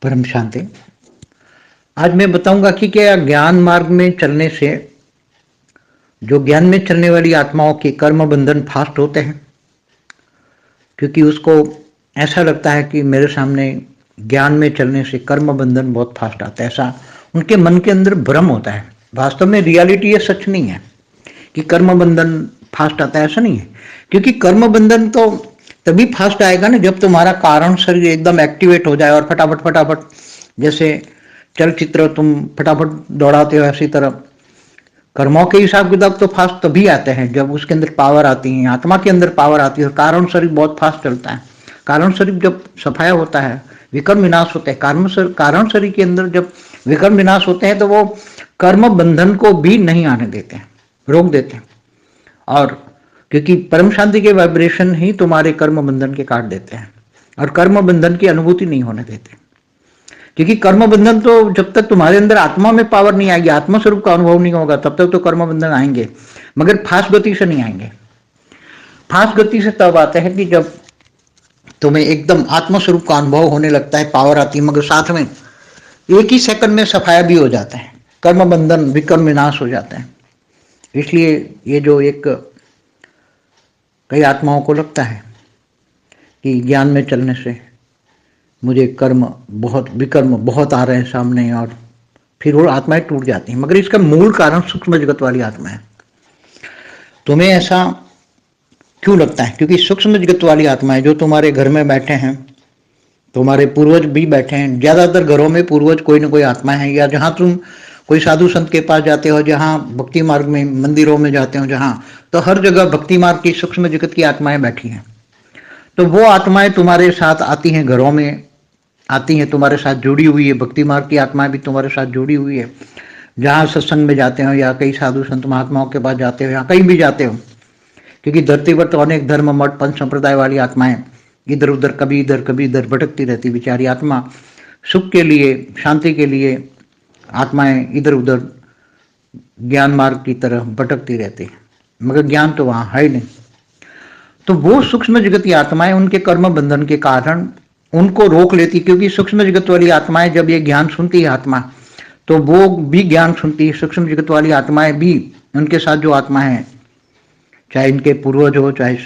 परम शांति। आज मैं बताऊंगा कि क्या ज्ञान मार्ग में चलने से जो ज्ञान में चलने वाली आत्माओं के कर्म बंधन फास्ट होते हैं, क्योंकि उसको ऐसा लगता है कि मेरे सामने ज्ञान में चलने से कर्म बंधन बहुत फास्ट आता है। ऐसा उनके मन के अंदर भ्रम होता है। वास्तव में रियलिटी ये सच नहीं है कि कर्म बंधन फास्ट आता है, ऐसा नहीं है। क्योंकि कर्म बंधन तो तभी फास्ट आएगा ना जब तुम्हारा कारण शरीर एकदम एक्टिवेट हो जाए और फटाफट फटाफट, जैसे चलचित्र तुम फटाफट दौड़ाते हो, ऐसी तरह कर्मों के हिसाब किताब तो फास्ट तभी आते हैं जब उसके अंदर पावर आती है, आत्मा के अंदर पावर आती है। और कारण शरीर बहुत फास्ट चलता है। कारण शरीर जब सफाया होता है, विकर्म विनाश होते हैं। कारण शरीर के अंदर जब विकर्म विनाश होते हैं तो वो कर्म बंधन को भी नहीं आने देते हैं, रोक देते हैं। और क्योंकि परम शांति के वाइब्रेशन ही तुम्हारे कर्म बंधन के काट देते हैं और कर्म बंधन की अनुभूति नहीं होने देते। क्योंकि कर्म बंधन तो जब तक तुम्हारे अंदर आत्मा में पावर नहीं आएगी, आत्मा स्वरूप का अनुभव नहीं होगा, तब तक तो कर्म बंधन आएंगे, मगर फास्ट गति से नहीं आएंगे। फास्ट गति से तब आते हैं कि जब तुम्हें एकदम आत्मा स्वरूप का अनुभव होने लगता है, पावर आती है, मगर साथ में एक ही सेकंड में सफाया भी हो जाता है, कर्म बंधन विकर्म विनाश हो जाता है। इसलिए ये जो एक कई आत्माओं को लगता है कि ज्ञान में चलने से मुझे कर्म बहुत विकर्म बहुत आ रहे हैं सामने, और फिर वो आत्माएं टूट जाती हैं। मगर इसका मूल कारण सूक्ष्म जगत वाली आत्मा है। तुम्हें ऐसा क्यों लगता है? क्योंकि सूक्ष्म जगत वाली आत्माएं जो तुम्हारे घर में बैठे हैं, तुम्हारे पूर्वज भी बैठे हैं। ज्यादातर घरों में पूर्वज कोई ना कोई आत्मा है, या जहां तुम कोई साधु संत के पास जाते हो, जहां भक्ति मार्ग में मंदिरों में जाते हो, जहां तो हर जगह भक्ति मार्ग की सूक्ष्म जगत की आत्माएं बैठी हैं। तो वो आत्माएं तुम्हारे साथ आती हैं, घरों में आती हैं, तुम्हारे साथ जुड़ी हुई है। भक्ति मार्ग की आत्माएं भी तुम्हारे साथ जुड़ी हुई है। जहाँ सत्संग में जाते हो, या कई साधु संत महात्माओं के पास जाते हो, या कहीं भी जाते हो, क्योंकि धरती पर तो अनेक धर्म मठ पंच संप्रदाय वाली आत्माएं इधर उधर कभी इधर भटकती रहती। बेचारी आत्मा सुख के लिए, शांति के लिए आत्माएं इधर उधर ज्ञान मार्ग की तरफ भटकती रहती है, मगर ज्ञान तो वहां है ही नहीं। तो वो सूक्ष्म जगत की आत्माएं उनके कर्म बंधन के कारण उनको रोक लेती। क्योंकि सूक्ष्म जगत वाली आत्माएं जब ये ज्ञान सुनती है आत्मा, तो वो भी ज्ञान सुनती है। सूक्ष्म जगत वाली आत्माएं भी, उनके साथ जो आत्मा है, चाहे इनके पूर्वज हो, चाहे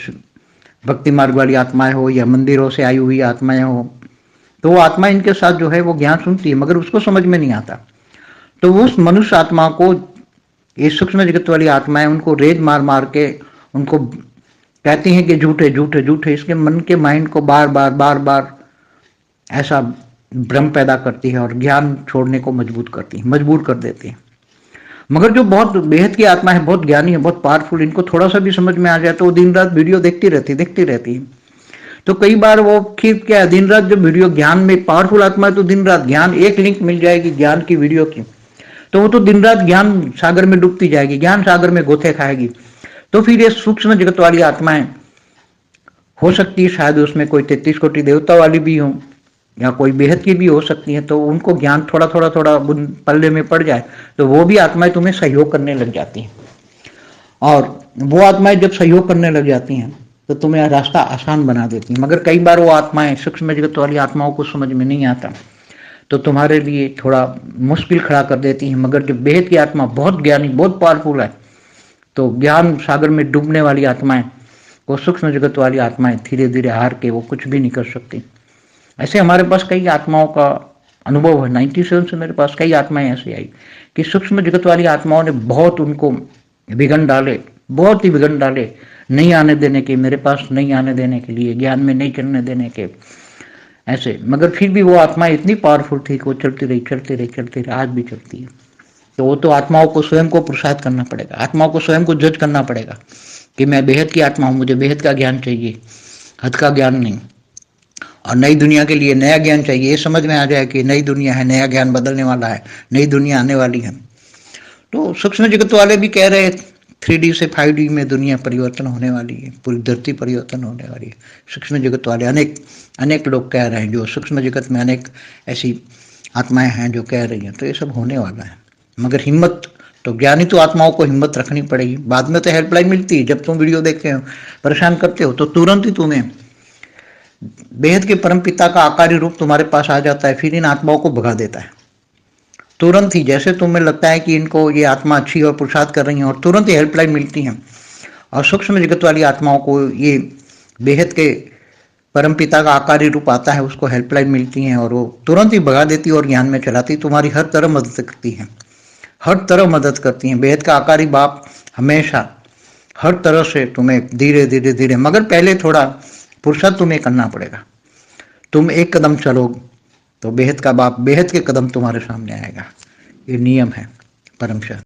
भक्ति मार्ग वाली आत्माएं हो, या मंदिरों से आई हुई आत्माएं हो, तो वो आत्मा इनके साथ जो है वो ज्ञान सुनती है, मगर उसको समझ में नहीं आता। तो उस मनुष्य आत्मा को ये सूक्ष्म जगत वाली आत्माएं उनको रेज मार मार के उनको कहती हैं कि झूठे झूठे झूठे। इसके मन के माइंड को बार बार ऐसा भ्रम पैदा करती है और ज्ञान छोड़ने को मजबूर कर देती है। मगर जो बहुत बेहद की आत्मा है, बहुत ज्ञानी है, बहुत पावरफुल, इनको थोड़ा सा भी समझ में आ जाए तो वो दिन रात वीडियो देखती रहती है। तो कई बार वो फिर क्या, दिन रात जब वीडियो, ज्ञान में पावरफुल आत्मा है तो दिन रात ज्ञान, एक लिंक मिल जाएगी ज्ञान की वीडियो की, तो वो तो दिन रात ज्ञान सागर में डूबती जाएगी, ज्ञान सागर में गोते खाएगी। तो फिर ये सूक्ष्म जगत वाली आत्माएं, हो सकती है शायद उसमें कोई 33 कोटि देवता वाली भी हो, या कोई बेहद की भी हो सकती है, तो उनको ज्ञान थोड़ा पल्ले में पड़ जाए तो वो भी आत्माएं तुम्हें सहयोग करने लग जाती हैं। और वो आत्माएं जब सहयोग करने लग जाती हैं तो तुम्हें रास्ता आसान बना देती हैं। मगर कई बार वो आत्माएं, सूक्ष्म जगत वाली आत्माओं को समझ में नहीं आता, तो तुम्हारे लिए थोड़ा मुश्किल खड़ा कर देती हैं। मगर जब बेहद की आत्मा बहुत ज्ञानी, बहुत पावरफुल है, तो ज्ञान सागर में डूबने वाली आत्माएं को सूक्ष्म जगत वाली आत्माएं धीरे धीरे हार के वो कुछ भी नहीं कर सकती। ऐसे हमारे पास कई आत्माओं का अनुभव है। 97 से मेरे पास कई आत्माएं ऐसी आई कि सूक्ष्म जगत वाली आत्माओं ने बहुत उनको विघन डाले, बहुत ही विघन डाले, नहीं आने देने के, मेरे पास नहीं आने देने के लिए, ज्ञान में नहीं चलने देने के, ऐसे। मगर फिर भी वो आत्मा इतनी पावरफुल थी कि वो चलती रही, आज भी चलती है। तो वो तो आत्माओं को स्वयं को पुरुषार्थ करना पड़ेगा, आत्माओं को स्वयं को जज करना पड़ेगा कि मैं बेहद की आत्मा हूं, मुझे बेहद का ज्ञान चाहिए, हद का ज्ञान नहीं। और नई दुनिया के लिए नया ज्ञान चाहिए। ये समझ में आ जाए कि नई दुनिया है, नया ज्ञान बदलने वाला है, नई दुनिया आने वाली है। तो सूक्ष्म जगत वाले भी कह रहे 3D से 5D में दुनिया परिवर्तन होने वाली है, पूरी धरती परिवर्तन होने वाली है। सूक्ष्म जगत वाले अनेक लोग कह रहे हैं, जो सूक्ष्म जगत में अनेक ऐसी आत्माएं हैं जो कह रही हैं, तो ये सब होने वाला है। मगर हिम्मत तो, ज्ञानी तो आत्माओं को हिम्मत रखनी पड़ेगी। बाद में तो हेल्पलाइन मिलती है, जब तुम वीडियो देखते हो, परेशान करते हो, तो तुरंत ही तुम्हें बेहद के परम पिता का आकारी रूप तुम्हारे पास आ जाता है, फिर इन आत्माओं को भगा देता है तुरंत ही। जैसे तुम्हें लगता है कि इनको ये आत्मा अच्छी और पुरुषार्थ कर रही है, और तुरंत ही हेल्पलाइन मिलती है, और सूक्ष्म जगत वाली आत्माओं को ये बेहद के परमपिता का आकारी रूप आता है, उसको हेल्पलाइन मिलती है और वो तुरंत ही भगा देती है और ज्ञान में चलाती, तुम्हारी हर तरह मदद करती है, हर तरह मदद करती है। बेहद का आकारी बाप हमेशा हर तरह से तुम्हें धीरे धीरे धीरे, मगर पहले थोड़ा पुरुषार्थ तुम्हें करना पड़ेगा। तुम एक कदम चलो तो बेहद का बाप बेहद के कदम तुम्हारे सामने आएगा। ये नियम है परम शास्त्र।